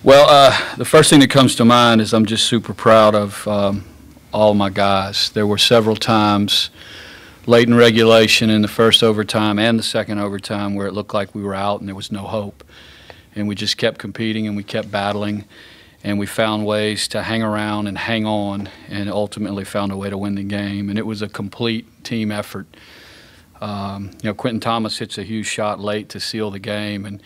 Well, the first thing that comes to mind is I'm just super proud of all my guys. There were several times late in regulation in the first overtime and the second overtime where it looked like we were out and there was no hope. And we just kept competing and we kept battling and we found ways to hang around and hang on and ultimately found a way to win the game. And it was a complete team effort. Quentin Thomas hits a huge shot late to seal the game, and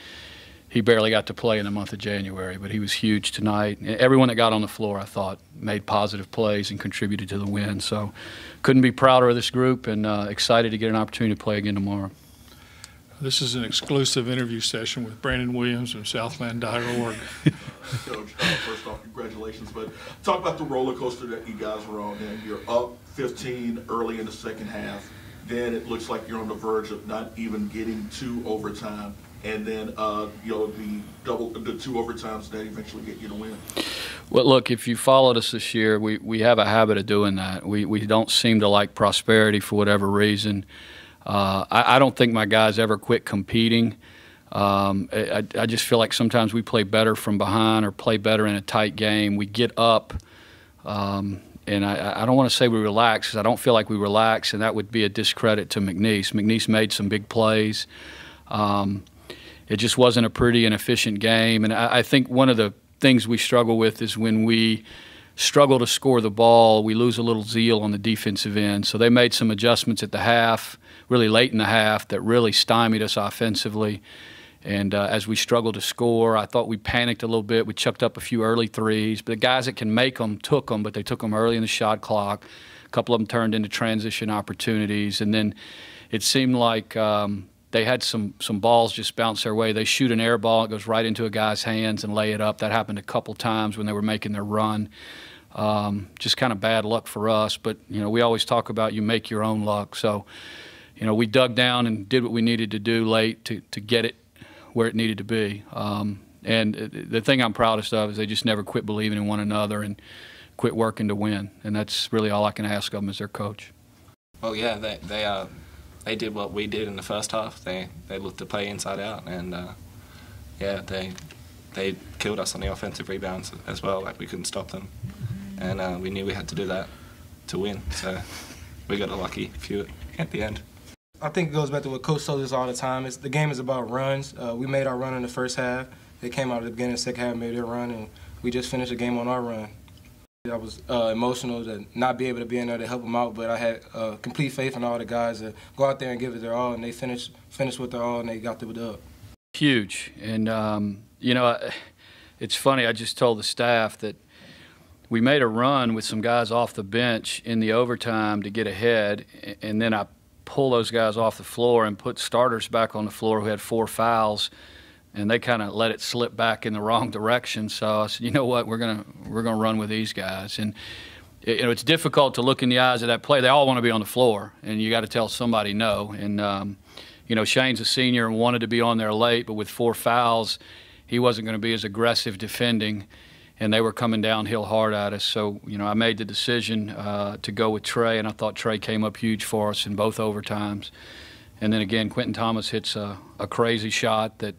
he barely got to play in the month of January, but he was huge tonight. Everyone that got on the floor, I thought, made positive plays and contributed to the win. So couldn't be prouder of this group and excited to get an opportunity to play again tomorrow. This is an exclusive interview session with Brandon Williams from Southland.org. Coach, first off, congratulations. But talk about the roller coaster that you guys were on. And you're up 15 early in the second half. Then it looks like you're on the verge of not even getting to overtime. And then, the two overtimes that eventually get you to win. Well, look, if you followed us this year, we have a habit of doing that. We don't seem to like prosperity for whatever reason. I don't think my guys ever quit competing. I just feel like sometimes we play better from behind or play better in a tight game. We get up, and I don't want to say we relax because I don't feel like we relax, and that would be a discredit to McNeese. McNeese made some big plays. It just wasn't a pretty and efficient game. And I think one of the things we struggle with is when we struggle to score the ball, we lose a little zeal on the defensive end. So they made some adjustments at the half, really late in the half, that really stymied us offensively. And as we struggled to score, I thought we panicked a little bit. We chucked up a few early threes. But the guys that can make them took them, but they took them early in the shot clock. A couple of them turned into transition opportunities. And then it seemed like they had some balls just bounce their way. They shoot an air ball, it goes right into a guy's hands and lay it up. That happened a couple times when they were making their run. Just kind of bad luck for us. But, we always talk about you make your own luck. So, we dug down and did what we needed to do late to get it where it needed to be. And the thing I'm proudest of is they just never quit believing in one another and quit working to win. And that's really all I can ask of them as their coach. Well, yeah, they did what we did in the first half. They looked to play inside out, and they killed us on the offensive rebounds as well. Like, we couldn't stop them, and we knew we had to do that to win. So we got a lucky few at the end. I think it goes back to what Coach told us all the time. The game is about runs. We made our run in the first half. They came out at the beginning of the second half, made their run, and we just finished the game on our run. I was emotional to not be able to be in there to help them out, but I had complete faith in all the guys to go out there and give it their all, and they finished with their all, and they got the dub. Huge. And, it's funny, I just told the staff that we made a run with some guys off the bench in the overtime to get ahead, and then I pull those guys off the floor and put starters back on the floor who had 4 fouls, and they kind of let it slip back in the wrong direction. So I said, you know what, we're gonna run with these guys. And it's difficult to look in the eyes of that play. They all want to be on the floor, and you got to tell somebody no. And Shane's a senior and wanted to be on there late, but with 4 fouls, he wasn't going to be as aggressive defending, and they were coming downhill hard at us. So I made the decision to go with Trey, and I thought Trey came up huge for us in both overtimes. And then again, Quentin Thomas hits a crazy shot that.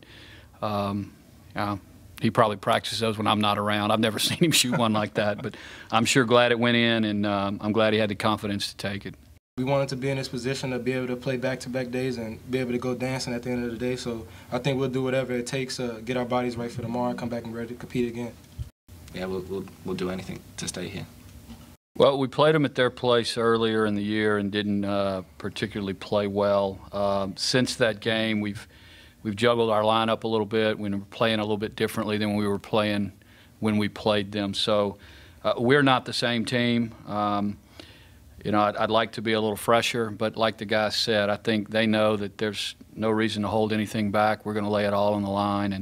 He probably practices those when I'm not around. I've never seen him shoot one like that, but I'm sure glad it went in, and I'm glad he had the confidence to take it. We wanted to be in this position to be able to play back-to-back days and be able to go dancing at the end of the day, so I think we'll do whatever it takes to get our bodies right for tomorrow and come back and ready to compete again. Yeah, we'll do anything to stay here. Well, we played them at their place earlier in the year and didn't particularly play well. Since that game, we've juggled our lineup a little bit. We're playing a little bit differently than we were playing when we played them. So we're not the same team. I'd like to be a little fresher, but like the guys said, I think they know that there's no reason to hold anything back. We're going to lay it all on the line.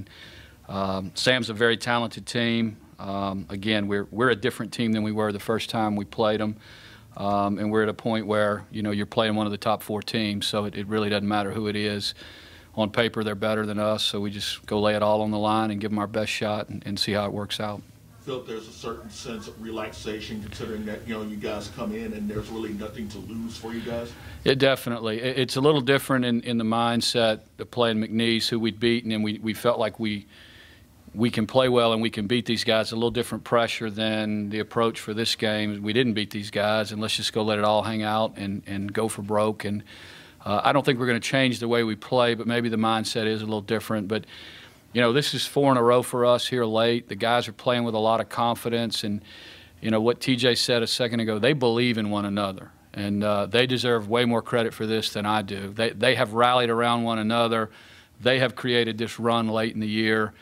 And Sam's a very talented team. Again, we're a different team than we were the first time we played them. And we're at a point where, you're playing one of the top 4 teams, so it really doesn't matter who it is. On paper, they're better than us, so we just go lay it all on the line and give them our best shot and see how it works out. I feel like there's a certain sense of relaxation considering that, you guys come in and there's really nothing to lose for you guys? It definitely. It's a little different in the mindset of playing McNeese, who we'd beaten, and we felt like we we can play well and we can beat these guys. A little different pressure than the approach for this game. We didn't beat these guys, and let's just go let it all hang out and go for broke. And I don't think we're going to change the way we play, but maybe the mindset is a little different. But, you know, this is 4 in a row for us here late. The guys are playing with a lot of confidence. And, you know, what TJ said a second ago, they believe in one another. And they deserve way more credit for this than I do. They have rallied around one another. They have created this run late in the year.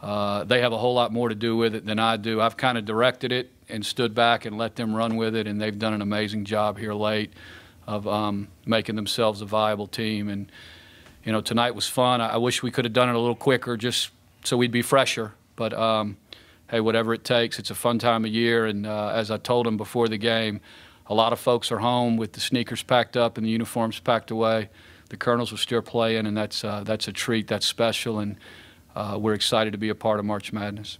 They have a whole lot more to do with it than I do. I've kind of directed it and stood back and let them run with it, and they've done an amazing job here late of making themselves a viable team. And, you know, tonight was fun. I wish we could have done it a little quicker just so we'd be fresher. But, hey, whatever it takes, it's a fun time of year. And as I told them before the game, a lot of folks are home with the sneakers packed up and the uniforms packed away. The Colonels are still playing, and that's a treat. That's special. And we're excited to be a part of March Madness.